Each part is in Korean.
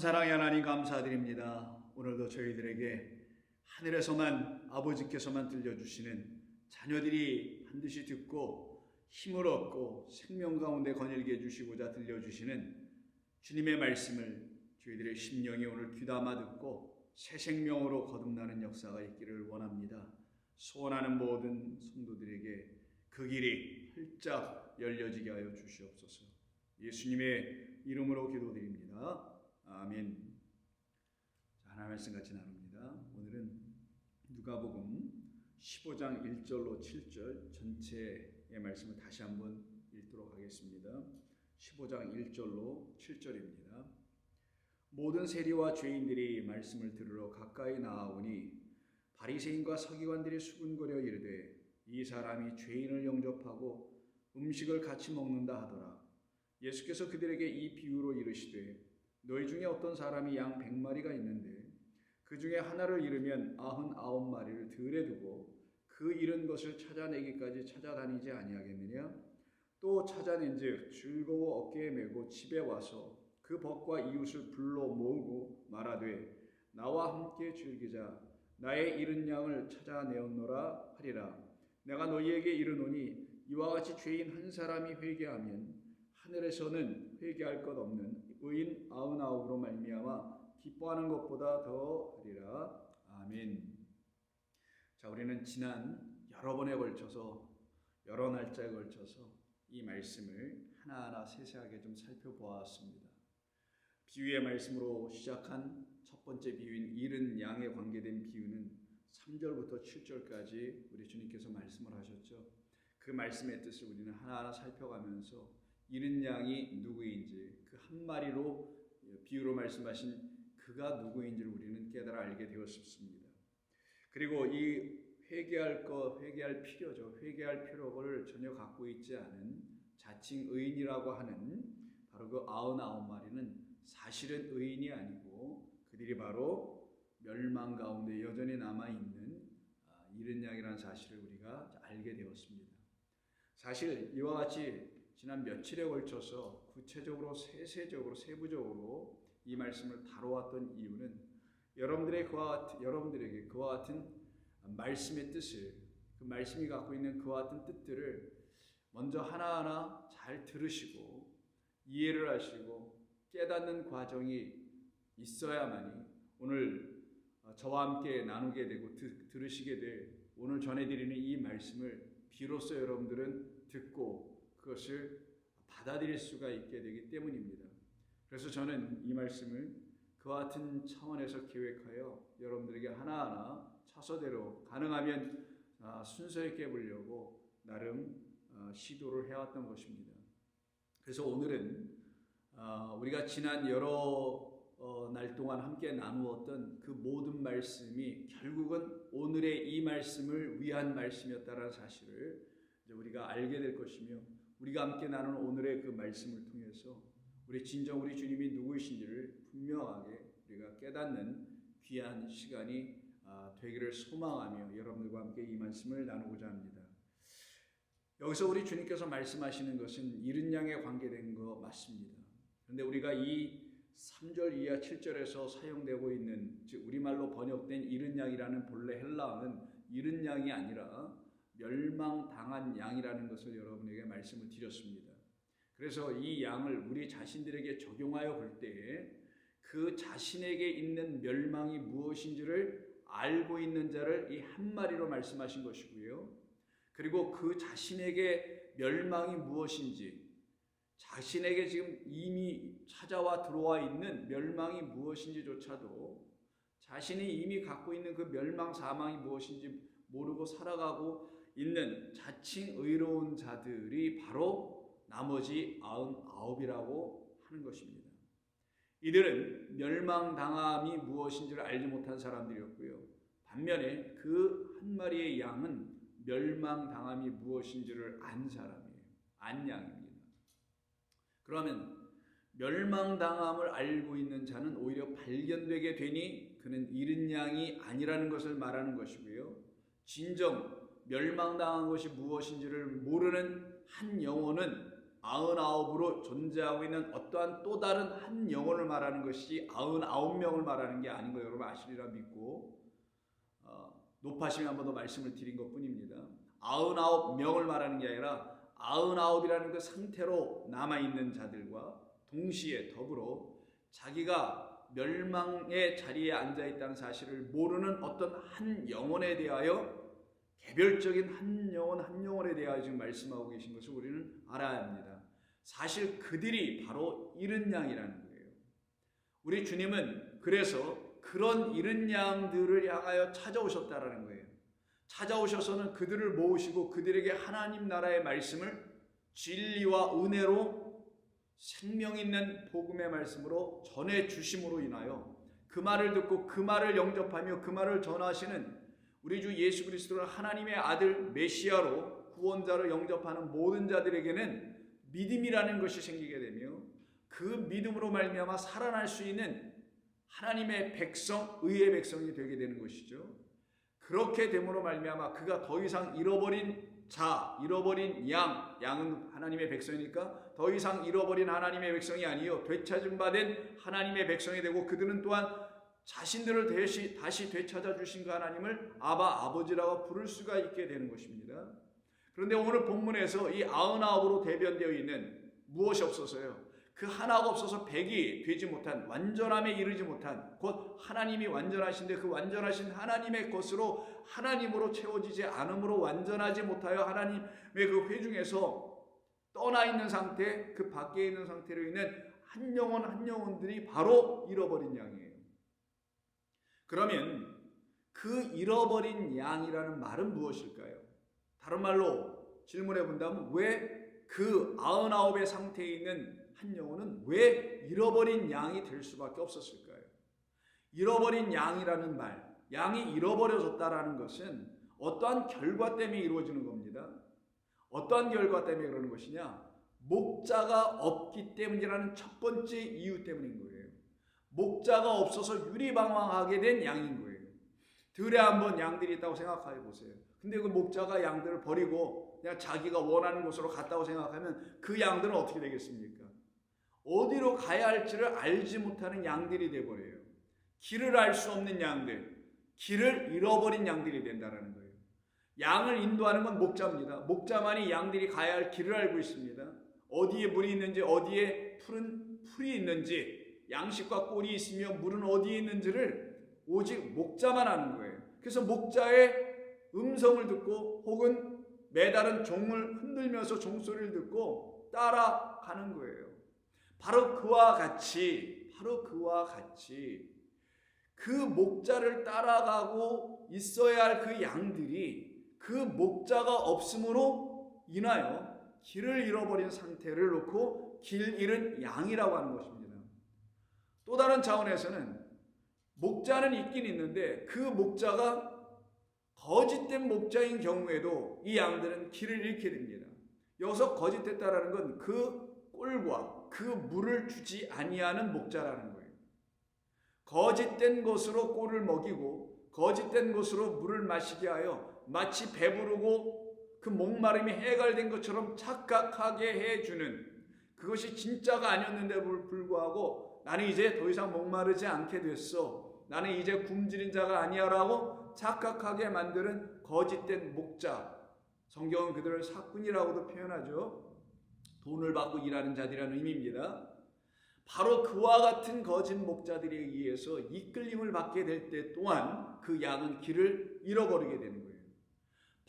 사랑의 하나님 감사드립니다. 오늘도 저희들에게 하늘에서만 아버지께서만 들려주시는 자녀들이 반드시 듣고 힘을 얻고 생명 가운데 거닐게 해주시고자 들려주시는 주님의 말씀을 저희들의 심령이 오늘 귀담아 듣고 새 생명으로 거듭나는 역사가 있기를 원합니다. 소원하는 모든 성도들에게 그 길이 활짝 열려지게 하여 주시옵소서. 예수님의 이름으로 기도드립니다. 아멘. 자, 하나님 말씀 같이 나눕니다. 오늘은 누가복음 15장 1절로 7절 전체의 말씀을 다시 한번 읽도록 하겠습니다. 15장 1절로 7절입니다. 모든 세리와 죄인들이 말씀을 들으러 가까이 나아오니 바리새인과 서기관들이 수군거려 이르되 이 사람이 죄인을 영접하고 음식을 같이 먹는다 하더라. 예수께서 그들에게 이 비유로 이르시되 너희 중에 어떤 사람이 양 100마리가 있는데 그 중에 하나를 잃으면 99마리를 들에 두고 그 잃은 것을 찾아내기까지 찾아다니지 아니하겠느냐? 또 찾아낸즉 즐거워 어깨에 메고 집에 와서 그 벗과 이웃을 불러 모으고 말하되 나와 함께 즐기자. 나의 잃은 양을 찾아내었노라 하리라. 내가 너희에게 이르노니 이와 같이 죄인 한 사람이 회개하면 하늘에서는 회개할 것 없는 의인 99으로 말미암아 기뻐하는 것보다 더 하리라. 아멘. 자, 우리는 지난 여러 번에 걸쳐서 여러 날짜에 걸쳐서 이 말씀을 하나하나 세세하게 좀 살펴보았습니다. 비유의 말씀으로 시작한 첫 번째 비유인 잃은 양에 관계된 비유는 3절부터 7절까지 우리 주님께서 말씀을 하셨죠. 그 말씀의 뜻을 우리는 하나하나 살펴가면서 잃은 양이 누구인지 그 한 마리로 비유로 말씀하신 그가 누구인지를 우리는 깨달아 알게 되었습니다. 그리고 이 회개할 필요죠. 회개할 필요를 전혀 갖고 있지 않은 자칭 의인이라고 하는 바로 그 99마리는 사실은 의인이 아니고 그들이 바로 멸망 가운데 여전히 남아있는 잃은 양이라는 사실을 우리가 알게 되었습니다. 사실 이와 같이 지난 며칠에 걸쳐서 구체적으로 세부적으로 이 말씀을 다뤄왔던 이유는 여러분들에게 그와 같은 말씀의 뜻을, 그 말씀이 갖고 있는 그와 같은 뜻들을 먼저 하나하나 잘 들으시고 이해를 하시고 깨닫는 과정이 있어야만이 오늘 저와 함께 나누게 되고 들으시게 될 오늘 전해드리는 이 말씀을 비로소 여러분들은 듣고 그것을 받아들일 수가 있게 되기 때문입니다. 그래서 저는 이 말씀을 그와 같은 차원에서 계획하여 여러분들에게 하나하나 차서대로 가능하면 순서 있게 해보려고 나름 시도를 해왔던 것입니다. 그래서 오늘은 우리가 지난 여러 날 동안 함께 나누었던 그 모든 말씀이 결국은 오늘의 이 말씀을 위한 말씀이었다는 사실을 이제 우리가 알게 될 것이며 우리가 함께 나누는 오늘의 그 말씀을 통해서 우리 주님이 누구이신지를 분명하게 우리가 깨닫는 귀한 시간이 되기를 소망하며 여러분들과 함께 이 말씀을 나누고자 합니다. 여기서 우리 주님께서 말씀하시는 것은 잃은 양에 관계된 거 맞습니다. 그런데 우리가 이 3절 이하 7절에서 사용되고 있는 즉 우리말로 번역된 잃은 양이라는 본래 헬라어는 잃은 양이 아니라 멸망당한 양이라는 것을 여러분에게 말씀을 드렸습니다. 그래서 이 양을 우리 자신들에게 적용하여 볼 때에 그 자신에게 있는 멸망이 무엇인지를 알고 있는 자를 이 한 마리로 말씀하신 것이고요. 그리고 그 자신에게 멸망이 무엇인지 자신에게 지금 이미 찾아와 들어와 있는 멸망이 무엇인지조차도 자신이 이미 갖고 있는 그 멸망 사망이 무엇인지 모르고 살아가고 있는 자칭 의로운 자들이 바로 나머지 99이라고 하는 것입니다. 이들은 멸망당함이 무엇인지를 알지 못한 사람들이었고요. 반면에 그 한 마리의 양은 멸망당함이 무엇인지를 안 사람이에요. 안 양입니다. 그러면 멸망당함을 알고 있는 자는 오히려 발견되게 되니 그는 잃은 양이 아니라는 것을 말하는 것이고요. 진정 멸망당한 것이 무엇인지를 모르는 한 영혼은 아흔아홉으로 존재하고 있는 어떠한 또 다른 한 영혼을 말하는 것이 99명을 말하는 게 아닌 거 여러분 아시리라 믿고 높아심에 한 번 더 말씀을 드린 것뿐입니다. 99명을 말하는 게 아니라 99이라는 그 상태로 남아있는 자들과 동시에 더불어 자기가 멸망의 자리에 앉아있다는 사실을 모르는 어떤 한 영혼에 대하여 개별적인 한 영혼에 대하여 지금 말씀하고 계신 것을 우리는 알아야 합니다. 사실 그들이 바로 잃은 양이라는 거예요. 우리 주님은 그래서 그런 잃은 양들을 향하여 찾아오셨다라는 거예요. 찾아오셔서는 그들을 모으시고 그들에게 하나님 나라의 말씀을 진리와 은혜로 생명 있는 복음의 말씀으로 전해 주심으로 인하여 그 말을 듣고 그 말을 영접하며 그 말을 전하시는 우리 주 예수 그리스도를 하나님의 아들 메시아로 구원자로 영접하는 모든 자들에게는 믿음이라는 것이 생기게 되며 그 믿음으로 말미암아 살아날 수 있는 하나님의 백성, 의의 백성이 되게 되는 것이죠. 그렇게 됨으로 말미암아 그가 더 이상 잃어버린 자, 잃어버린 양은 하나님의 백성이니까 더 이상 잃어버린 하나님의 백성이 아니요 되찾음 받은 하나님의 백성이 되고 그들은 또한 자신들을 다시 되찾아 주신 그 하나님을 아버지라고 부를 수가 있게 되는 것입니다. 그런데 오늘 본문에서 이 99으로 대변되어 있는 무엇이 없어서요? 그 하나가 없어서 100이 되지 못한, 완전함에 이르지 못한, 곧 하나님이 완전하신데 그 완전하신 하나님의 것으로 하나님으로 채워지지 않음으로 완전하지 못하여 하나님의 그 회중에서 떠나 있는 상태, 그 밖에 있는 상태로 있는 한 영혼들이 바로 잃어버린 양이에요. 그러면 그 잃어버린 양이라는 말은 무엇일까요? 다른 말로 질문해 본다면 왜 그 99의 상태에 있는 한 영혼은 왜 잃어버린 양이 될 수밖에 없었을까요? 잃어버린 양이라는 말, 양이 잃어버려졌다라는 것은 어떠한 결과 때문에 이루어지는 겁니다. 어떠한 결과 때문에 그러는 것이냐? 목자가 없기 때문이라는 첫 번째 이유 때문인 거예요. 목자가 없어서 유리방황하게 된 양인 거예요. 들에 한번 양들이 있다고 생각해 보세요. 근데 그 목자가 양들을 버리고 그냥 자기가 원하는 곳으로 갔다고 생각하면 그 양들은 어떻게 되겠습니까? 어디로 가야 할지를 알지 못하는 양들이 되어버려요. 길을 알 수 없는 양들, 길을 잃어버린 양들이 된다는 거예요. 양을 인도하는 건 목자입니다. 목자만이 양들이 가야 할 길을 알고 있습니다. 어디에 물이 있는지, 어디에 푸른 풀이 있는지, 양식과 꼴이 있으며 물은 어디에 있는지를 오직 목자만 아는 거예요. 그래서 목자의 음성을 듣고 혹은 매달은 종을 흔들면서 종소리를 듣고 따라가는 거예요. 바로 그와 같이 그 목자를 따라가고 있어야 할 그 양들이 그 목자가 없음으로 인하여 길을 잃어버린 상태를 놓고 길 잃은 양이라고 하는 것입니다. 또 다른 차원에서는 목자는 있긴 있는데 그 목자가 거짓된 목자인 경우에도 이 양들은 길을 잃게 됩니다. 여기서 거짓됐다라는 건 그 꼴과 그 물을 주지 아니하는 목자라는 거예요. 거짓된 것으로 꼴을 먹이고 거짓된 것으로 물을 마시게 하여 마치 배부르고 그 목마름이 해결된 것처럼 착각하게 해주는, 그것이 진짜가 아니었는데 불구하고 나는 이제 더 이상 목마르지 않게 됐어, 나는 이제 굶주린 자가 아니야 라고 착각하게 만드는 거짓된 목자, 성경은 그들을 사꾼이라고도 표현하죠. 돈을 받고 일하는 자들이라는 의미입니다. 바로 그와 같은 거짓 목자들에 의해서 이끌림을 받게 될 때 또한 그 양은 길을 잃어버리게 되는 거예요.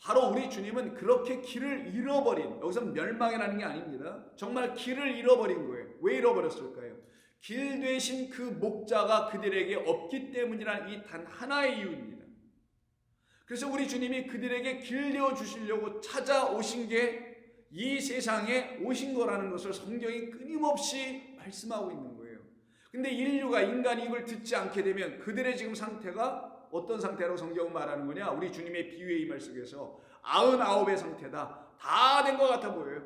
바로 우리 주님은 그렇게 길을 잃어버린, 여기서 멸망이라는 게 아닙니다. 정말 길을 잃어버린 거예요. 왜 잃어버렸을까요? 길 되신 그 목자가 그들에게 없기 때문이라는 이 단 하나의 이유입니다. 그래서 우리 주님이 그들에게 길 내어주시려고 찾아오신 게 이 세상에 오신 거라는 것을 성경이 끊임없이 말씀하고 있는 거예요. 근데 인간이 이걸 듣지 않게 되면 그들의 지금 상태가 어떤 상태라고 성경은 말하는 거냐? 우리 주님의 비유의 이 말 속에서 99의 상태다. 다 된 것 같아 보여요.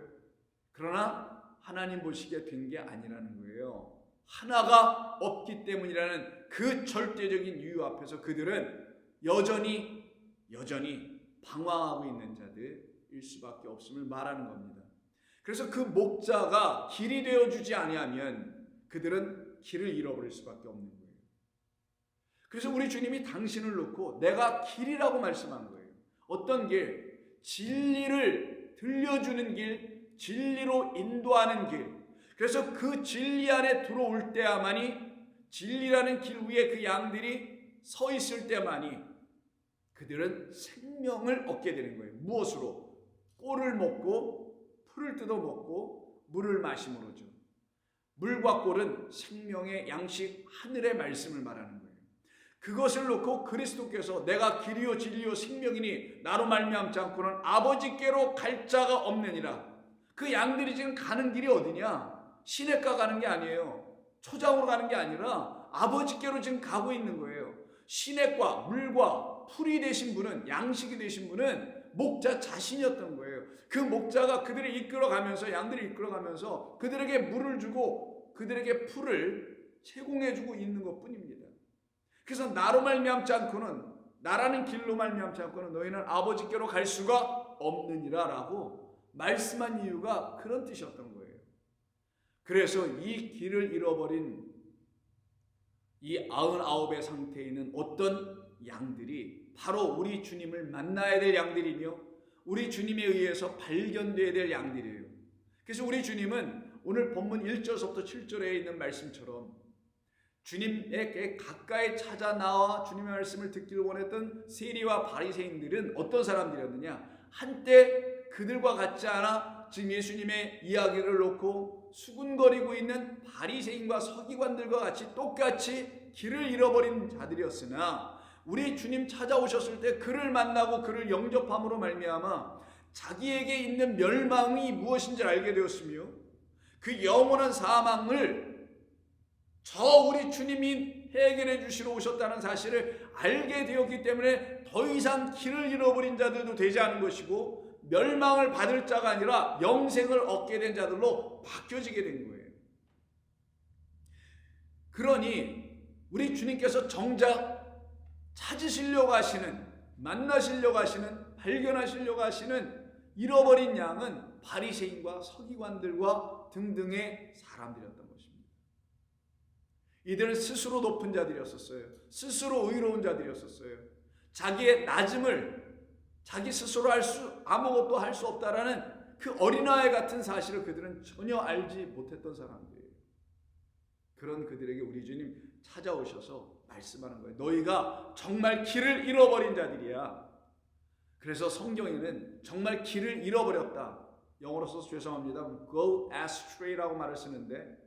그러나 하나님 보시기에 된 게 아니라는 거예요. 하나가 없기 때문이라는 그 절대적인 이유 앞에서 그들은 여전히 방황하고 있는 자들일 수밖에 없음을 말하는 겁니다. 그래서 그 목자가 길이 되어주지 아니하면 그들은 길을 잃어버릴 수밖에 없는 거예요. 그래서 우리 주님이 당신을 놓고 내가 길이라고 말씀한 거예요. 어떤 길? 진리를 들려주는 길, 진리로 인도하는 길. 그래서 그 진리 안에 들어올 때야만이, 진리라는 길 위에 그 양들이 서 있을 때만이 그들은 생명을 얻게 되는 거예요. 무엇으로? 꼴을 먹고 풀을 뜯어 먹고 물을 마심으로죠. 물과 꼴은 생명의 양식, 하늘의 말씀을 말하는 거예요. 그것을 놓고 그리스도께서 내가 길이요 진리요 생명이니 나로 말미암지 않고는 아버지께로 갈 자가 없느니라. 그 양들이 지금 가는 길이 어디냐? 시냇가 가는 게 아니에요. 초장으로 가는 게 아니라 아버지께로 지금 가고 있는 거예요. 시냇과 물과 풀이 되신 분은, 양식이 되신 분은 목자 자신이었던 거예요. 그 목자가 그들을 이끌어가면서, 양들을 이끌어가면서 그들에게 물을 주고 그들에게 풀을 제공해주고 있는 것뿐입니다. 그래서 나로 말미암지 않고는, 나라는 길로 말미암지 않고는 너희는 아버지께로 갈 수가 없느니라 라고 말씀한 이유가 그런 뜻이었던 거예요. 그래서 이 길을 잃어버린 이 99의 상태에 있는 어떤 양들이 바로 우리 주님을 만나야 될 양들이며 우리 주님에 의해서 발견되어야 될 양들이에요. 그래서 우리 주님은 오늘 본문 1절부터 7절에 있는 말씀처럼 주님에게 가까이 찾아 나와 주님의 말씀을 듣기를 원했던 세리와 바리새인들은 어떤 사람들이었느냐? 한때 그들과 같지 않아 지금 예수님의 이야기를 놓고 수군거리고 있는 바리새인과 서기관들과 같이 똑같이 길을 잃어버린 자들이었으나 우리 주님 찾아오셨을 때 그를 만나고 그를 영접함으로 말미암아 자기에게 있는 멸망이 무엇인지 알게 되었으며 그 영원한 사망을 저 우리 주님이 해결해 주시러 오셨다는 사실을 알게 되었기 때문에 더 이상 길을 잃어버린 자들도 되지 않은 것이고 멸망을 받을 자가 아니라 영생을 얻게 된 자들로 바뀌어지게 된 거예요. 그러니 우리 주님께서 정작 찾으시려고 하시는, 만나시려고 하시는, 발견하시려고 하시는 잃어버린 양은 바리새인과 서기관들과 등등의 사람들이었던 것입니다. 이들은 스스로 높은 자들이었었어요. 스스로 의로운 자들이었었어요. 자기의 낮음을 자기 스스로 아무것도 할 수 없다라는 그 어린아이 같은 사실을 그들은 전혀 알지 못했던 사람들이에요. 그런 그들에게 우리 주님 찾아오셔서 말씀하는 거예요. 너희가 정말 길을 잃어버린 자들이야. 그래서 성경에는 정말 길을 잃어버렸다. 영어로 써서 죄송합니다. Go astray라고 말을 쓰는데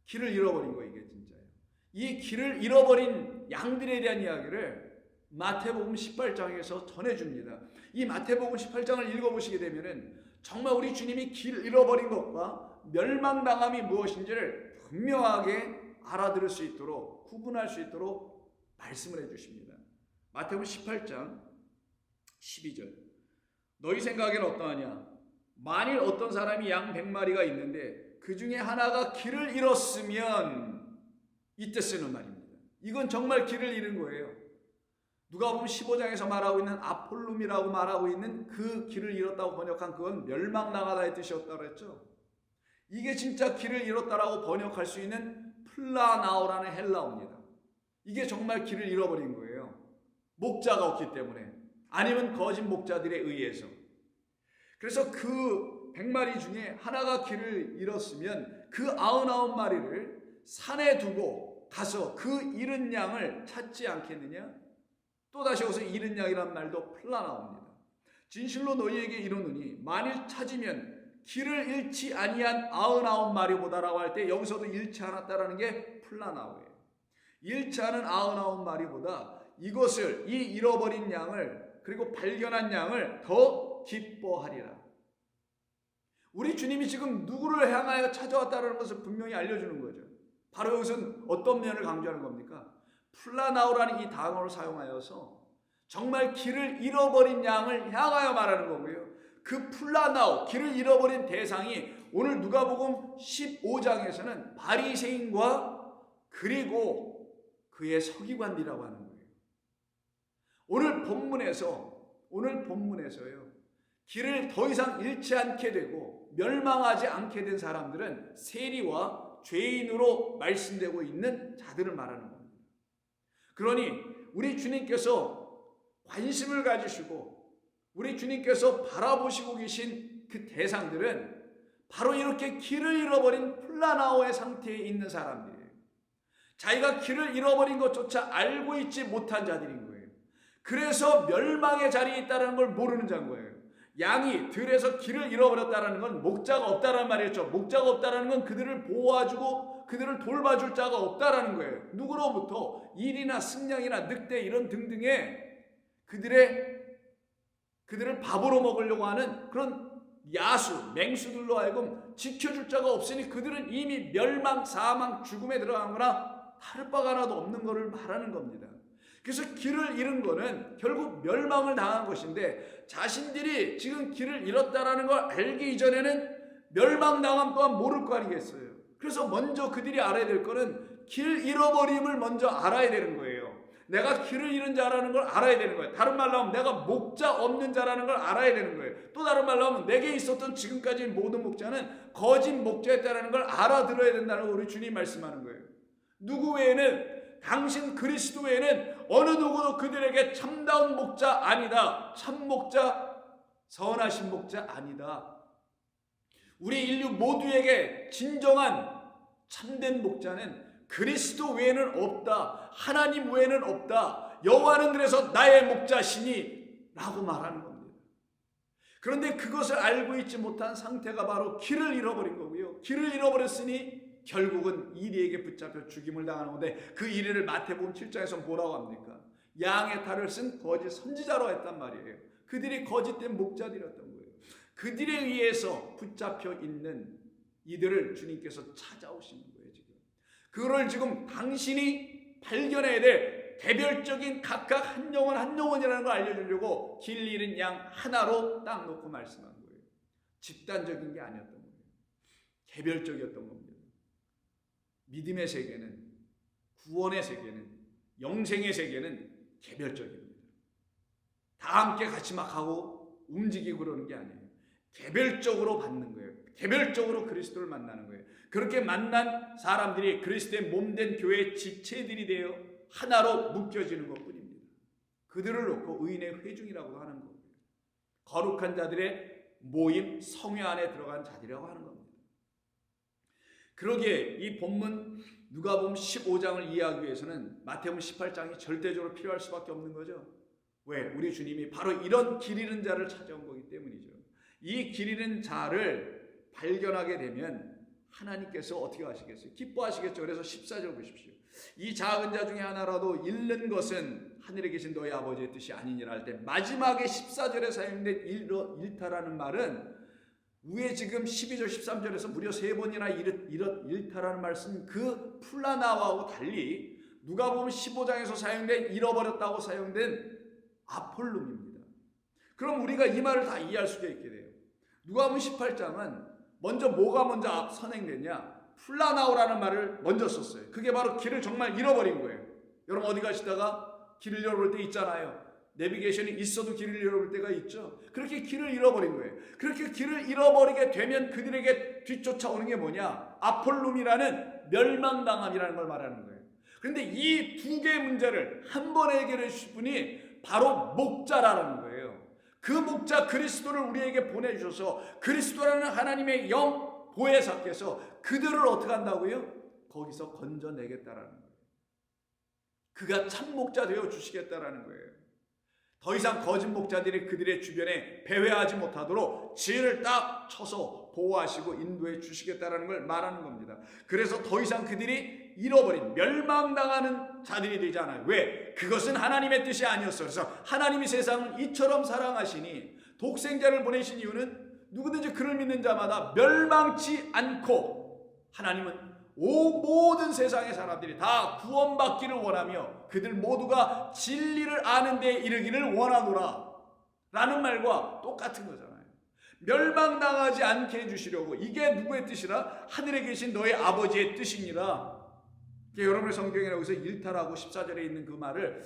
길을 잃어버린 거 이게 진짜예요. 이 길을 잃어버린 양들에 대한 이야기를 마태복음 18장에서 전해줍니다. 이 마태복음 18장을 읽어보시게 되면은 정말 우리 주님이 길 잃어버린 것과 멸망당함이 무엇인지를 분명하게 알아들을 수 있도록, 구분할 수 있도록 말씀을 해주십니다. 마태복음 18장 12절. 너희 생각에는 어떠하냐? 만일 어떤 사람이 양 100마리가 있는데 그 중에 하나가 길을 잃었으면, 이때 쓰는 말입니다. 이건 정말 길을 잃은 거예요. 누가복음 15장에서 말하고 있는 아폴룸이라고 말하고 있는 그 길을 잃었다고 번역한 그건 멸망당하다의 뜻이었다고 했죠. 이게 진짜 길을 잃었다라고 번역할 수 있는 플라나오라는 헬라어입니다. 이게 정말 길을 잃어버린 거예요. 목자가 없기 때문에, 아니면 거짓 목자들에 의해서. 그래서 그 100마리 중에 하나가 길을 잃었으면 그 99마리를 산에 두고 가서 그 잃은 양을 찾지 않겠느냐? 또다시 여기서 잃은 양이란 말도 플라나옵니다. 진실로 너희에게 이르노니 만일 찾으면 길을 잃지 아니한 99마리보다라고 할 때 여기서도 잃지 않았다라는 게 플라나오예요. 잃지 않은 99마리보다 이것을, 이 잃어버린 양을, 그리고 발견한 양을 더 기뻐하리라. 우리 주님이 지금 누구를 향하여 찾아왔다는 것을 분명히 알려주는 거죠. 바로 여기서는 어떤 면을 강조하는 겁니까? 플라나오라는 이 단어를 사용하여서 정말 길을 잃어버린 양을 향하여 말하는 거고요. 그 플라나오, 길을 잃어버린 대상이 오늘 누가복음 15장에서는 바리새인과 그리고 그의 서기관들이라고 하는 거예요. 오늘 본문에서요, 길을 더 이상 잃지 않게 되고 멸망하지 않게 된 사람들은 세리와 죄인으로 말씀되고 있는 자들을 말하는 겁니다. 그러니 우리 주님께서 관심을 가지시고 우리 주님께서 바라보시고 계신 그 대상들은 바로 이렇게 길을 잃어버린 플라나오의 상태에 있는 사람들이에요. 자기가 길을 잃어버린 것조차 알고 있지 못한 자들인 거예요. 그래서 멸망의 자리에 있다는 걸 모르는 자인 거예요. 양이 들에서 길을 잃어버렸다는 건 목자가 없다는 말이었죠. 목자가 없다는 건 그들을 보호해주고 그들을 돌봐줄 자가 없다는 거예요. 누구로부터? 일이나 승냥이나 늑대 이런 등등의 그들을 밥으로 먹으려고 하는 그런 야수, 맹수들로 하여금 지켜줄 자가 없으니 그들은 이미 멸망, 사망, 죽음에 들어간 거나 다를 바가 하나도 없는 것을 말하는 겁니다. 그래서 길을 잃은 거는 결국 멸망을 당한 것인데 자신들이 지금 길을 잃었다라는 걸 알기 이전에는 멸망당함 또한 모를 거 아니겠어요. 그래서 먼저 그들이 알아야 될 거는 길 잃어버림을 먼저 알아야 되는 거예요. 내가 길을 잃은 자라는 걸 알아야 되는 거예요. 다른 말로 하면 내가 목자 없는 자라는 걸 알아야 되는 거예요. 또 다른 말로 하면 내게 있었던 지금까지 모든 목자는 거짓 목자였다는 걸 알아들어야 된다는 걸 우리 주님 말씀하는 거예요. 누구 외에는 당신 그리스도 외에는 어느 누구도 그들에게 참다운 목자 아니다. 참 목자, 선하신 목자 아니다. 우리 인류 모두에게 진정한 참된 목자는 그리스도 외에는 없다. 하나님 외에는 없다. 여호와는 그래서 나의 목자시니 라고 말하는 겁니다. 그런데 그것을 알고 있지 못한 상태가 바로 길을 잃어버린 거고요. 길을 잃어버렸으니 결국은 이리에게 붙잡혀 죽임을 당하는 건데 그 이리를 마태복음 7장에서 뭐라고 합니까? 양의 탈을 쓴 거짓 선지자로 했단 말이에요. 그들이 거짓된 목자들이었던 거예요. 그들에 의해서 붙잡혀 있는 이들을 주님께서 찾아오시는 거예요. 지금 그걸 지금 당신이 발견해야 될 개별적인 각각 한 영혼이라는 걸 알려주려고 길 잃은 양 하나로 딱 놓고 말씀한 거예요. 집단적인 게 아니었던 거예요. 개별적이었던 겁니다. 믿음의 세계는, 구원의 세계는, 영생의 세계는 개별적입니다. 다 함께 같이 막 하고 움직이고 그러는 게 아니에요. 개별적으로 받는 거예요. 개별적으로 그리스도를 만나는 거예요. 그렇게 만난 사람들이 그리스도의 몸된 교회의 지체들이 되어 하나로 묶여지는 것뿐입니다. 그들을 놓고 의인의 회중이라고 하는 거예요. 거룩한 자들의 모임, 성회 안에 들어간 자들이라고 하는 겁니다. 그러기에 이 본문 누가복음 15장을 이해하기 위해서는 마태복음 18장이 절대적으로 필요할 수밖에 없는 거죠. 왜? 우리 주님이 바로 이런 길 잃은 자를 찾아온 거기 때문이죠. 이 길 잃은 자를 발견하게 되면 하나님께서 어떻게 하시겠어요? 기뻐하시겠죠. 그래서 14절 보십시오. 이 작은 자 중에 하나라도 잃는 것은 하늘에 계신 너희 아버지의 뜻이 아니니라 할 때 마지막에 14절에 사용된 일타라는 말은 위에 지금 12절 13절에서 무려 3번이나 일타라는 말씀 그 플라나와하고 달리 누가복음 15장에서 사용된 잃어버렸다고 사용된 아폴룸입니다. 그럼 우리가 이 말을 다 이해할 수가 있게 돼요. 누가복음 18장은 뭐가 먼저 선행됐냐? 플라나오라는 말을 먼저 썼어요. 그게 바로 길을 정말 잃어버린 거예요. 여러분 어디 가시다가 길을 잃어버릴 때 있잖아요. 내비게이션이 있어도 길을 잃어버릴 때가 있죠. 그렇게 길을 잃어버린 거예요. 그렇게 길을 잃어버리게 되면 그들에게 뒤쫓아오는 게 뭐냐? 아폴룸이라는 멸망당함이라는 걸 말하는 거예요. 그런데 이 두 개의 문제를 한 번에 해결해 주실 분이 바로 목자라는 거예요. 그 목자 그리스도를 우리에게 보내주셔서 그리스도라는 하나님의 영 보혜사께서 그들을 어떻게 한다고요? 거기서 건져내겠다라는 거예요. 그가 참 목자 되어 주시겠다라는 거예요. 더 이상 거짓 목자들이 그들의 주변에 배회하지 못하도록 지혜를 딱 쳐서 보호하시고 인도해 주시겠다라는 걸 말하는 겁니다. 그래서 더 이상 그들이 잃어버린 멸망당하는 자들이 되지 않아요. 왜? 그것은 하나님의 뜻이 아니었어요. 그래서 하나님이 세상을 이처럼 사랑하시니 독생자를 보내신 이유는 누구든지 그를 믿는 자마다 멸망치 않고 하나님은 모든 세상의 사람들이 다 구원받기를 원하며 그들 모두가 진리를 아는 데 이르기를 원하노라 라는 말과 똑같은 거잖아요. 멸망당하지 않게 해주시려고. 이게 누구의 뜻이라? 하늘에 계신 너의 아버지의 뜻이니라. 여러분의 성경에 여기서 일탈하고 14절에 있는 그 말을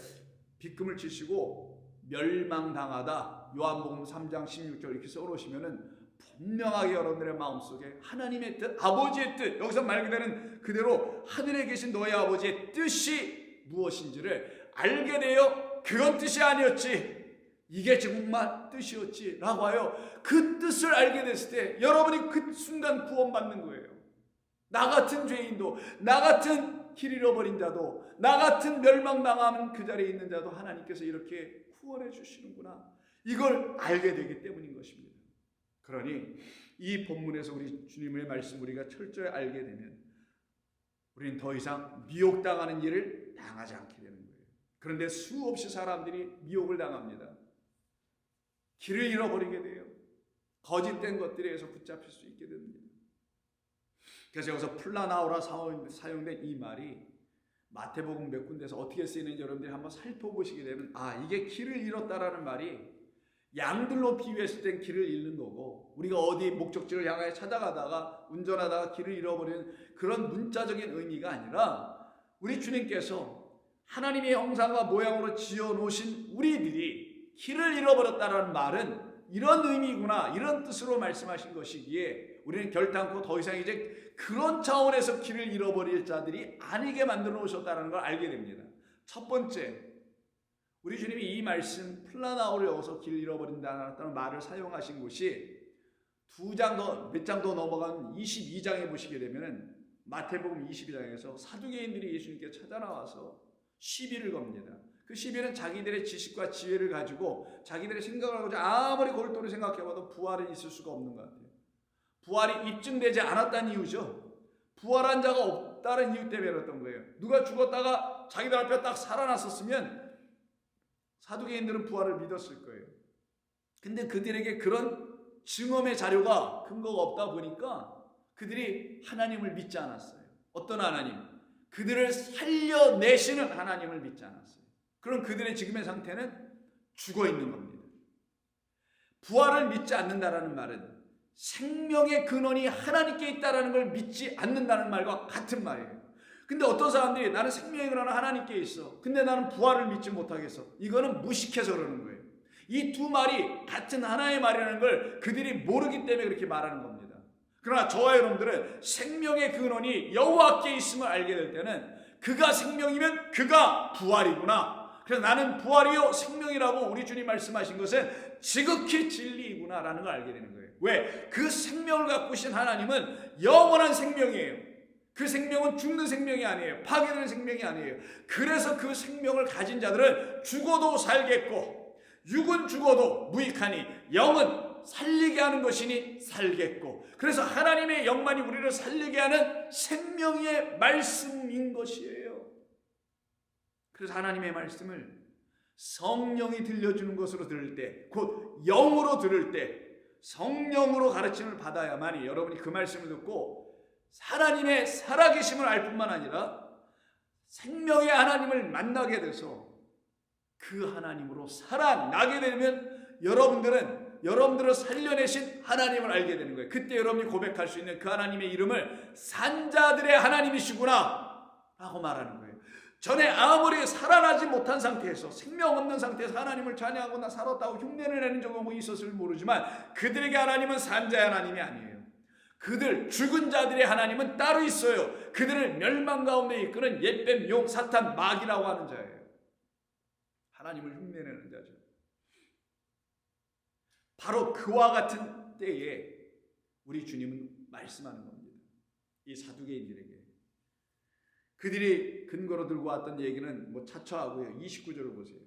빗금을 치시고 멸망당하다, 요한복음 3장 16절 이렇게 써놓으시면은 분명하게 여러분들의 마음속에 하나님의 뜻, 아버지의 뜻, 여기서 말되는 그대로 하늘에 계신 너의 아버지의 뜻이 무엇인지를 알게 되어 그건 뜻이 아니었지, 이게 정말 뜻이었지 라고 하여 그 뜻을 알게 됐을 때 여러분이 그 순간 구원받는 거예요. 나 같은 죄인도, 나 같은 길 잃어버린 자도, 나 같은 멸망당하는 그 자리에 있는 자도 하나님께서 이렇게 구원해 주시는구나, 이걸 알게 되기 때문인 것입니다. 그러니 이 본문에서 우리 주님의 말씀 우리가 철저히 알게 되면 우리는 더 이상 미혹당하는 일을 당하지 않게 되는 거예요. 그런데 수없이 사람들이 미혹을 당합니다. 길을 잃어버리게 돼요. 거짓된 것들에 의해서 붙잡힐 수 있게 됩니다. 그래서 여기서 플라나오라 사용된 이 말이 마태복음 몇 군데에서 어떻게 쓰이는지 여러분들이 한번 살펴보시게 되면, 이게 길을 잃었다라는 말이 양들로 비유했을 땐 길을 잃는 거고, 우리가 어디 목적지를 향해 찾아가다가 운전하다가 길을 잃어버리는 그런 문자적인 의미가 아니라, 우리 주님께서 하나님의 형상과 모양으로 지어놓으신 우리들이 길을 잃어버렸다는 말은 이런 의미구나, 이런 뜻으로 말씀하신 것이기에 우리는 결단코 더 이상 이제 그런 차원에서 길을 잃어버릴 자들이 아니게 만들어 놓으셨다는 걸 알게 됩니다. 첫 번째, 우리 주님이 이 말씀 플라나오를 여기서 길 잃어버린다는 말을 사용하신 곳이 몇 장 더 넘어간 22장에 보시게 되면은 마태복음 22장에서 사두개인들이 예수님께 찾아나와서 시비를 겁니다. 그 시비는 자기들의 지식과 지혜를 가지고 자기들의 생각을 하고 아무리 골똘히 생각해봐도 부활은 있을 수가 없는 것 같아요. 부활이 입증되지 않았다는 이유죠. 부활한 자가 없다는 이유 때문에 그랬던 거예요. 누가 죽었다가 자기들 앞에 딱 살아났었으면 사두개인들은 부활을 믿었을 거예요. 근데 그들에게 그런 증언의 자료가 근거가 없다 보니까 그들이 하나님을 믿지 않았어요. 어떤 하나님? 그들을 살려내시는 하나님을 믿지 않았어요. 그럼 그들의 지금의 상태는 죽어 있는 겁니다. 부활을 믿지 않는다라는 말은 생명의 근원이 하나님께 있다라는 걸 믿지 않는다는 말과 같은 말이에요. 근데 어떤 사람들이 나는 생명의 근원은 하나님께 있어, 근데 나는 부활을 믿지 못하겠어, 이거는 무식해서 그러는 거예요. 이 두 말이 같은 하나의 말이라는 걸 그들이 모르기 때문에 그렇게 말하는 겁니다. 그러나 저와 여러분들은 생명의 근원이 여호와께 있음을 알게 될 때는 그가 생명이면 그가 부활이구나, 그래서 나는 부활이요 생명이라고 우리 주님 말씀하신 것은 지극히 진리이구나라는 걸 알게 되는 거예요. 왜? 그 생명을 갖고 계신 하나님은 영원한 생명이에요. 그 생명은 죽는 생명이 아니에요. 파괴되는 생명이 아니에요. 그래서 그 생명을 가진 자들은 죽어도 살겠고, 육은 죽어도 무익하니 영은 살리게 하는 것이니 살겠고, 그래서 하나님의 영만이 우리를 살리게 하는 생명의 말씀인 것이에요. 그래서 하나님의 말씀을 성령이 들려주는 것으로 들을 때, 곧 영으로 들을 때, 성령으로 가르침을 받아야만이 여러분이 그 말씀을 듣고 하나님의 살아계심을 알 뿐만 아니라 생명의 하나님을 만나게 돼서 그 하나님으로 살아나게 되면 여러분들을 살려내신 하나님을 알게 되는 거예요. 그때 여러분이 고백할 수 있는 그 하나님의 이름을 산자들의 하나님이시구나 라고 말하는 거예요. 전에 아무리 살아나지 못한 상태에서, 생명 없는 상태에서 하나님을 찬양하고 나 살았다고 흉내를 내는 적이 있었을 모르지만 그들에게 하나님은 산자의 하나님이 아니에요. 그들 죽은 자들의 하나님은 따로 있어요. 그들을 멸망 가운데 이끄는 옛뱀, 용, 사탄, 마귀라고 하는 자예요. 하나님을 흉내내는 자죠. 바로 그와 같은 때에 우리 주님은 말씀하는 겁니다. 이 사두개인들에게. 그들이 근거로 들고 왔던 얘기는 차처하고요. 29절을 보세요.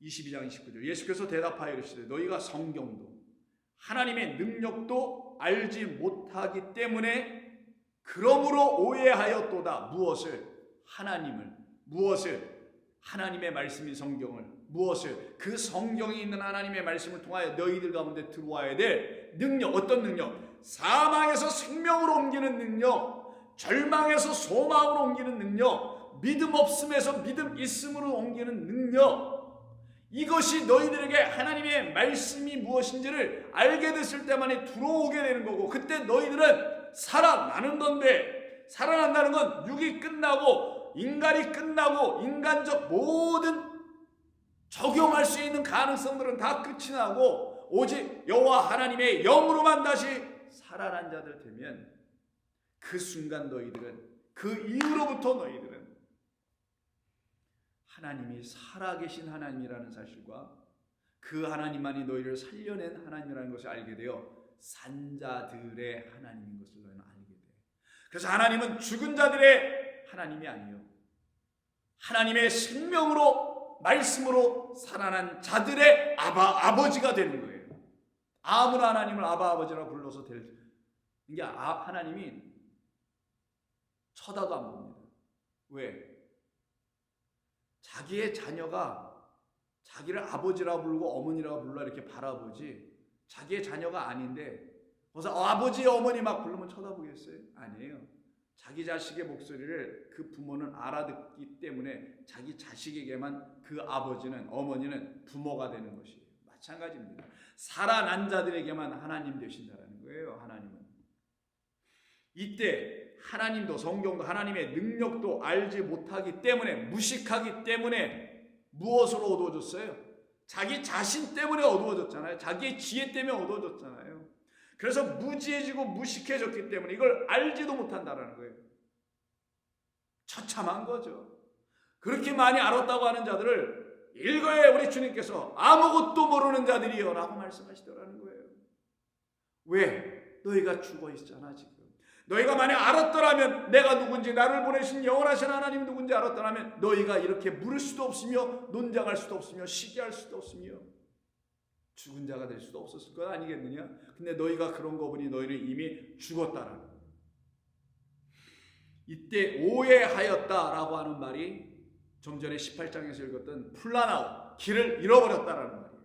22장 29절. 예수께서 대답하여 이르시되 너희가 성경도 하나님의 능력도 알지 못하기 때문에 그러므로 오해하였도다. 무엇을? 하나님을. 무엇을? 하나님의 말씀인 성경을. 무엇을? 그 성경에 있는 하나님의 말씀을 통하여 너희들 가운데 들어와야 될 능력. 어떤 능력? 사망에서 생명으로 옮기는 능력, 절망에서 소망으로 옮기는 능력, 믿음 없음에서 믿음 있음으로 옮기는 능력. 이것이 너희들에게 하나님의 말씀이 무엇인지를 알게 됐을 때만이 들어오게 되는 거고, 그때 너희들은 살아나는 건데, 살아난다는 건 육이 끝나고 인간이 끝나고 인간적 모든 적용할 수 있는 가능성들은 다 끝이 나고 오직 여호와 하나님의 영으로만 다시 살아난 자들 되면 그 순간 너희들은, 그 이후로부터 너희들은 하나님이 살아계신 하나님이라는 사실과 그 하나님만이 너희를 살려낸 하나님이라는 것을 알게 되어 산자들의 하나님인 것을 너희는 알게 돼. 그래서 하나님은 죽은 자들의 하나님이 아니요, 하나님의 생명으로 말씀으로 살아난 자들의 아버지가 되는 거예요. 아무나 하나님을 아버지라 불러서 될 이게 하나님이 쳐다도 안 봅니다. 왜? 자기의 자녀가 자기를 아버지라 부르고 어머니라 불러 이렇게 바라보지, 자기의 자녀가 아닌데 벌써 아버지 어머니 막 부르면 쳐다보겠어요? 아니에요. 자기 자식의 목소리를 그 부모는 알아듣기 때문에 자기 자식에게만 그 아버지는, 어머니는 부모가 되는 것이에요. 마찬가지입니다. 살아난 자들에게만 하나님 되신다는 거예요. 하나님은 이때 하나님도, 성경도, 하나님의 능력도 알지 못하기 때문에, 무식하기 때문에 무엇으로 어두워졌어요? 자기 자신 때문에 어두워졌잖아요. 자기의 지혜 때문에 어두워졌잖아요. 그래서 무지해지고 무식해졌기 때문에 이걸 알지도 못한다는 거예요. 처참한 거죠. 그렇게 많이 알았다고 하는 자들을 일거에 우리 주님께서 아무것도 모르는 자들이여 라고 말씀하시더라는 거예요. 왜? 너희가 죽어 있잖아 지금. 너희가 만약 알았더라면, 내가 누군지, 나를 보내신 영원하신 하나님 누군지 알았더라면 너희가 이렇게 물을 수도 없으며 논장할 수도 없으며 시기할 수도 없으며 죽은 자가 될 수도 없었을 것 아니겠느냐? 근데 너희가 그런 거 보니 너희는 이미 죽었다라는 거예요. 이때 오해하였다라고 하는 말이 좀 전에 18장에서 읽었던 플라나우, 길을 잃어버렸다라는 말이에요.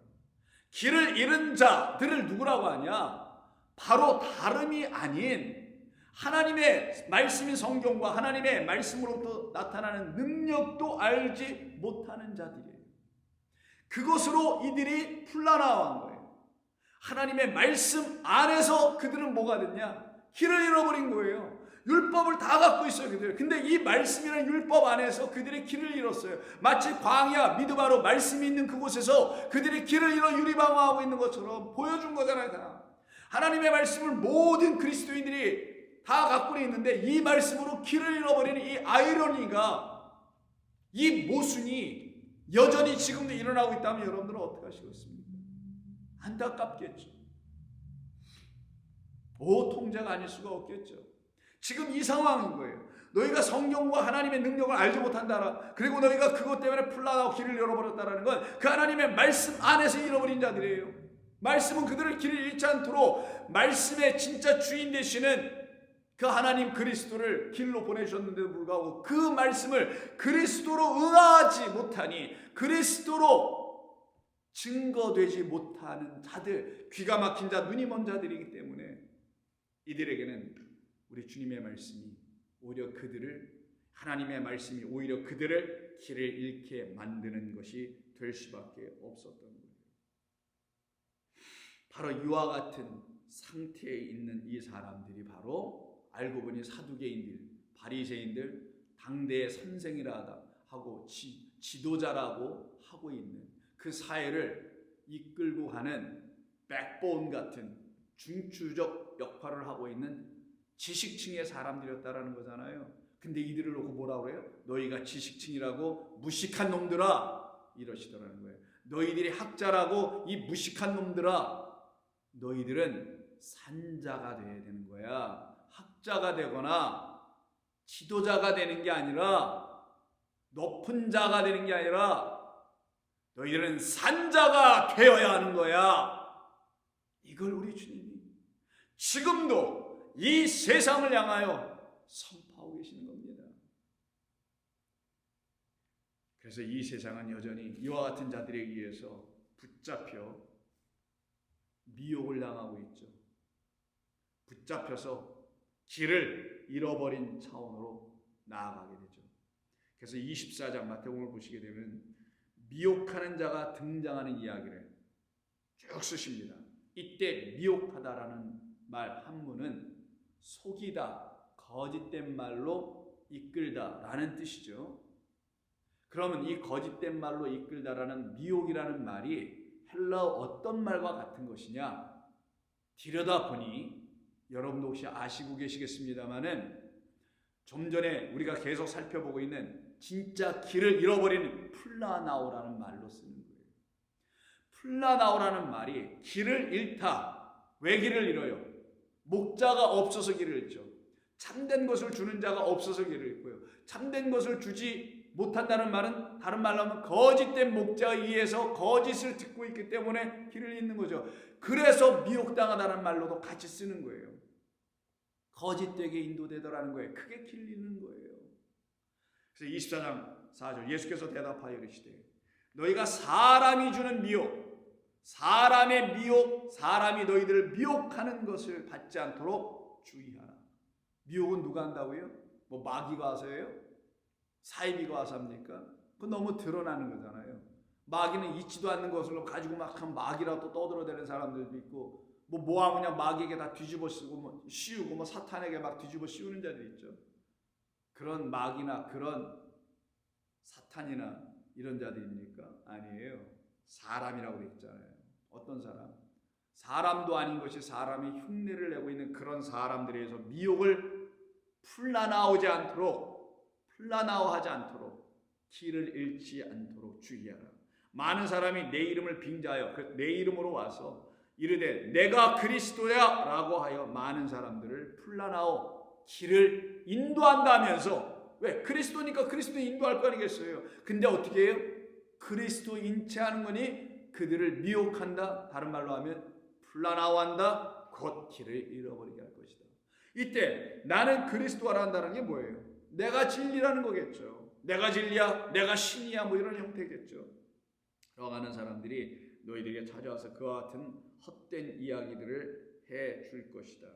길을 잃은 자들을 누구라고 하냐? 바로 다름이 아닌 하나님의 말씀인 성경과 하나님의 말씀으로부터 나타나는 능력도 알지 못하는 자들이에요. 그것으로 이들이 플라나우한 거예요. 하나님의 말씀 안에서 그들은 뭐가 됐냐? 길을 잃어버린 거예요. 율법을 다 갖고 있어요, 그들. 근데 이 말씀이라는 율법 안에서 그들의 길을 잃었어요. 마치 광야 미드바로 말씀이 있는 그곳에서 그들의 길을 잃어 유리방황하고 있는 것처럼 보여준 거잖아요, 다. 하나님의 말씀을 모든 그리스도인들이 다 갖고 있는데 이 말씀으로 길을 잃어버리는 이 아이러니가, 이 모순이 여전히 지금도 일어나고 있다면 여러분들은 어떻게 하시겠습니까? 안타깝겠죠. 보통자가 아닐 수가 없겠죠. 지금 이 상황인 거예요. 너희가 성경과 하나님의 능력을 알지 못한다. 그리고 너희가 그것 때문에 풀나가고 길을 잃어버렸다는 건 그 하나님의 말씀 안에서 잃어버린 자들이에요. 말씀은 그들을 길을 잃지 않도록 말씀의 진짜 주인 되시는 그 하나님 그리스도를 길로 보내주셨는데도 불구하고 그 말씀을 그리스도로 응하지 못하니, 그리스도로 증거되지 못하는 자들, 귀가 막힌 자, 눈이 먼 자들이기 때문에 이들에게는 우리 주님의 말씀이 오히려 그들을, 하나님의 말씀이 오히려 그들을 길을 잃게 만드는 것이 될 수밖에 없었던 거예요. 바로 이와 같은 상태에 있는 이 사람들이 바로 알고 보니 사두개인들, 바리새인들, 당대의 선생이라 하고 지도자라고 하고 있는 그 사회를 이끌고 가는 백본 같은 중추적 역할을 하고 있는 지식층의 사람들이었다라는 거잖아요. 근데 이들을 놓고 뭐라고 그래요? 너희가 지식층이라고 무식한 놈들아, 이러시더라는 거예요. 너희들이 학자라고 이 무식한 놈들아, 너희들은 산자가 돼야 되는 거야. 학자가 되거나 지도자가 되는 게 아니라, 높은 자가 되는 게 아니라 너희들은 산자가 되어야 하는 거야. 이걸 우리 주님이 지금도 이 세상을 향하여 선포하고 계시는 겁니다. 그래서 이 세상은 여전히 이와 같은 자들에 의해서 붙잡혀 미혹을 당하고 있죠. 붙잡혀서 길을 잃어버린 차원으로 나아가게 되죠. 그래서 24장 마태복음을 보시게 되면 미혹하는 자가 등장하는 이야기를 쭉 쓰십니다. 이때 미혹하다라는 말 한문은 속이다, 거짓된 말로 이끌다라는 뜻이죠. 그러면 이 거짓된 말로 이끌다라는 미혹이라는 말이 헬라어 어떤 말과 같은 것이냐? 들여다보니 여러분도 혹시 아시고 계시겠습니다마는 좀 전에 우리가 계속 살펴보고 있는 진짜 길을 잃어버리는 플라나오라는 말로 쓰는 거예요. 플라나오라는 말이 길을 잃다. 왜 길을 잃어요? 목자가 없어서 길을 잃죠. 참된 것을 주는 자가 없어서 길을 잃고요. 참된 것을 주지 못한다는 말은 다른 말로 하면 거짓된 목자에 의해서 거짓을 듣고 있기 때문에 길을 잃는 거죠. 그래서 미혹당하다는 말로도 같이 쓰는 거예요. 거짓되게 인도되더라는 거예요. 크게 길을 잃는 거예요. 그래서 24장 4절 예수께서 대답하여 이르시되 너희가 사람이 주는 미혹, 사람의 미혹, 사람이 너희들을 미혹하는 것을 받지 않도록 주의하라. 미혹은 누가 한다고요? 뭐 마귀가 와서예요? 사이비가 와서 합니까? 그건 너무 드러나는 거잖아요. 마귀는 있지도 않는 것을 가지고 막 한 마귀라도 떠들어대는 사람들도 있고 뭐 하면 그냥 마귀에게 다 뒤집어 쓰고 뭐 씌우고 뭐 사탄에게 막 뒤집어 씌우는 자들 있죠. 그런 마귀나 그런 사탄이나 이런 자들입니까? 아니에요. 사람이라고 되어 있잖아요. 어떤 사람? 사람도 아닌 것이 사람이 흉내를 내고 있는 그런 사람들에 의해서 미혹을 플라나오지 않도록, 플라나오하지 않도록, 길을 잃지 않도록 주의하라. 많은 사람이 내 이름을 빙자하여 내 이름으로 와서 이르되 내가 그리스도야 라고 하여 많은 사람들을 플라나오 길을 인도한다면서 왜? 그리스도니까 그리스도 인도할 거 아니겠어요? 근데 어떻게 해요? 그리스도 인체하는 거니 그들을 미혹한다. 다른 말로 하면 플라나오한다. 곧 길을 잃어버리게 할 것이다. 이때 나는 그리스도라 한다는 게 뭐예요? 내가 진리라는 거겠죠. 내가 진리야, 내가 신이야 뭐 이런 형태겠죠. 그러고 많은 사람들이 너희들에게 찾아와서 그와 같은 헛된 이야기들을 해줄 것이다.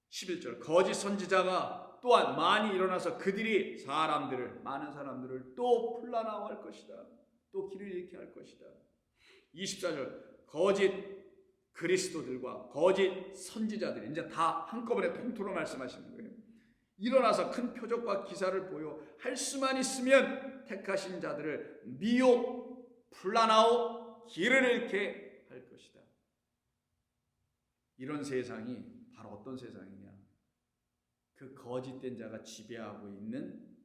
11절 거짓 선지자가 또한 많이 일어나서 그들이 많은 사람들을 또 플라나오 할 것이다. 또 길을 잃게 할 것이다. 24절 거짓 그리스도들과 거짓 선지자들이 이제 다 한꺼번에 통틀어 말씀하시는 거예요. 일어나서 큰 표적과 기사를 보여 할 수만 있으면 택하신 자들을 미혹, 플라나오, 길을 잃게 할 것이다. 이런 세상이 바로 어떤 세상이냐? 그 거짓된 자가 지배하고 있는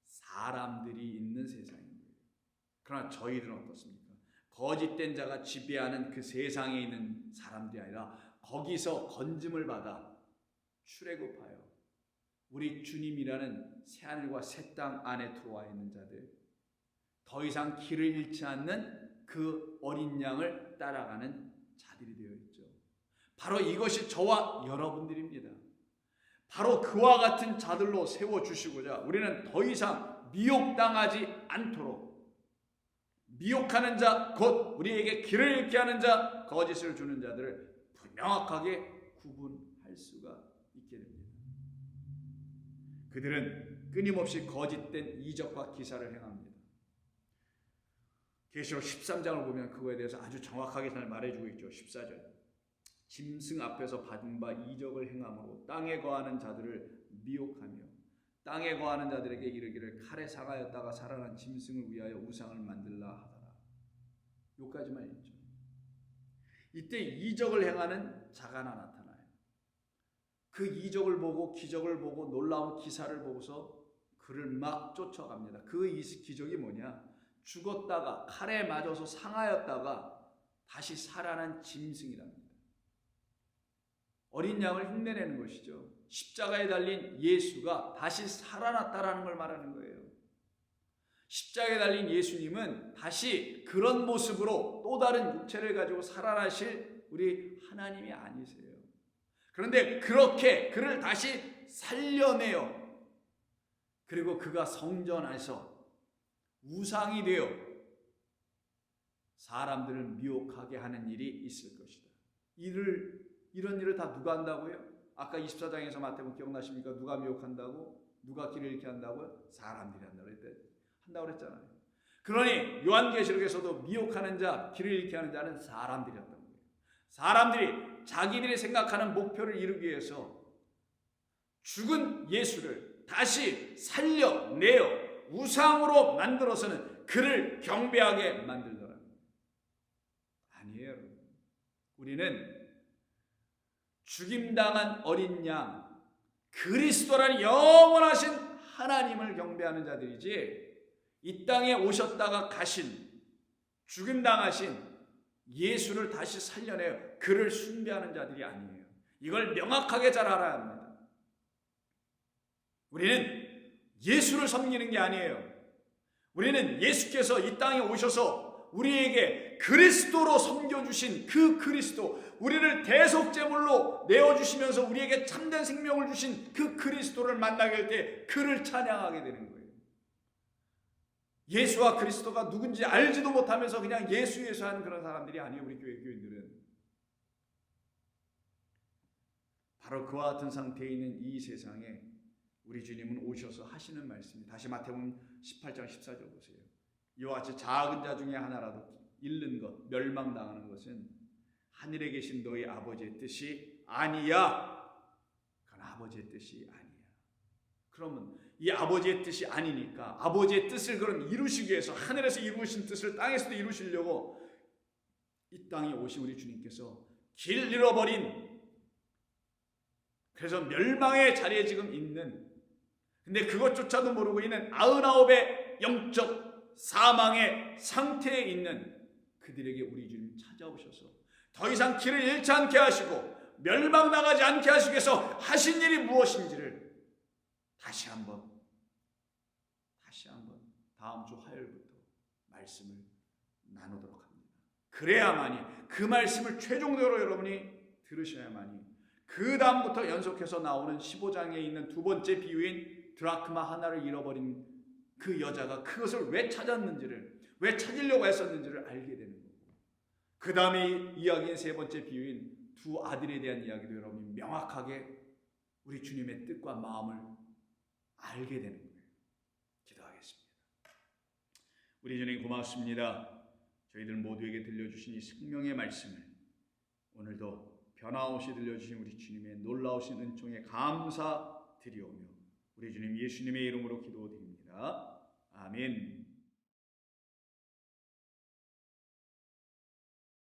사람들이 있는 세상입니다. 그러나 저희들은 어떻습니까? 거짓된 자가 지배하는 그 세상에 있는 사람들이 아니라 거기서 건짐을 받아 출애굽하여 우리 주님이라는 새하늘과 새 땅 안에 들어와 있는 자들, 더 이상 길을 잃지 않는 그 어린 양을 따라가는 자들이 되어 있죠. 바로 이것이 저와 여러분들입니다. 바로 그와 같은 자들로 세워주시고자 우리는 더 이상 미혹당하지 않도록 미혹하는 자, 곧 우리에게 길을 잃게 하는 자, 거짓을 주는 자들을 명확하게 구분할 수가 있게 됩니다. 그들은 끊임없이 거짓된 이적과 기사를 행합니다. 계시록 13장을 보면 그거에 대해서 아주 정확하게 잘 말해주고 있죠. 14절 짐승 앞에서 받은 바 이적을 행함으로 땅에 거하는 자들을 미혹하며 땅에 거하는 자들에게 이르기를 칼에 상하였다가 살아난 짐승을 위하여 우상을 만들라 하더라. 여기까지만 있죠. 이때 이적을 행하는 자가 하나 나타나요. 그 이적을 보고 기적을 보고 놀라운 기사를 보고서 그를 막 쫓아갑니다. 그 기적이 뭐냐? 죽었다가 칼에 맞아서 상하였다가 다시 살아난 짐승이랍니다. 어린 양을 흉내내는 것이죠. 십자가에 달린 예수가 다시 살아났다라는 걸 말하는 거예요. 십자가에 달린 예수님은 다시 그런 모습으로 또 다른 육체를 가지고 살아나실 우리 하나님이 아니세요. 그런데 그렇게 그를 다시 살려내요. 그리고 그가 성전 안에서 우상이 되어 사람들을 미혹하게 하는 일이 있을 것이다. 이런 일을 다 누가 한다고요? 아까 24장에서 마태복음 기억나십니까? 누가 미혹한다고? 누가 길을 잃게 한다고요? 사람들이 한다고 그랬잖아요. 그러니 요한계시록에서도 미혹하는 자, 길을 잃게 하는 자는 사람들이었던 거예요. 사람들이 자기들이 생각하는 목표를 이루기 위해서 죽은 예수를 다시 살려내어 우상으로 만들어서는 그를 경배하게 만들더라. 아니에요. 우리는 죽임당한 어린 양 그리스도라는 영원하신 하나님을 경배하는 자들이지, 이 땅에 오셨다가 가신 죽임당하신 예수를 다시 살려내어 그를 숭배하는 자들이 아니에요. 이걸 명확하게 잘 알아야 합니다. 우리는 예수를 섬기는 게 아니에요. 우리는 예수께서 이 땅에 오셔서 우리에게 그리스도로 섬겨주신 그 그리스도, 우리를 대속제물로 내어주시면서 우리에게 참된 생명을 주신 그 그리스도를 만나게 할 때 그를 찬양하게 되는 거예요. 예수와 그리스도가 누군지 알지도 못하면서 그냥 예수 하는 그런 사람들이 아니에요. 우리 교회 교인들은. 바로 그와 같은 상태에 있는 이 세상에 우리 주님은 오셔서 하시는 말씀이, 다시 마태복음 18장 14절 보세요. 이와 같이 작은 자 중에 하나라도 잃는 것, 멸망당하는 것은 하늘에 계신 너희 아버지의 뜻이 아니야. 그건 아버지의 뜻이 아니야. 그러면 이 아버지의 뜻이 아니니까 아버지의 뜻을 그럼 이루시기 위해서, 하늘에서 이루신 뜻을 땅에서도 이루시려고 이 땅에 오신 우리 주님께서 길 잃어버린, 그래서 멸망의 자리에 지금 있는, 근데 그것조차도 모르고 있는 99의 영적 사망의 상태에 있는 그들에게 우리 주님 찾아오셔서 더 이상 길을 잃지 않게 하시고 멸망당하지 않게 하시기 위해서 하신 일이 무엇인지를 다시 한번 다음 주 화요일부터 말씀을 나누도록 합니다. 그래야만이, 그 말씀을 최종적으로 여러분이 들으셔야만이 그 다음부터 연속해서 나오는 15장에 있는 두 번째 비유인 드라크마 하나를 잃어버린 그 여자가 그것을 왜 찾았는지를, 왜 찾으려고 했었는지를 알게 되는 거고, 그 다음에 이야기인 세 번째 비유인 두 아들에 대한 이야기도 여러분이 명확하게 우리 주님의 뜻과 마음을 알게 되는 거예요. 기도하겠습니다. 우리 주님 고맙습니다. 저희들 모두에게 들려주신 이 생명의 말씀을 오늘도 변함없이 들려주신 우리 주님의 놀라우신 은총에 감사드리오며 우리 주님 예수님의 이름으로 기도드립니다. 아멘.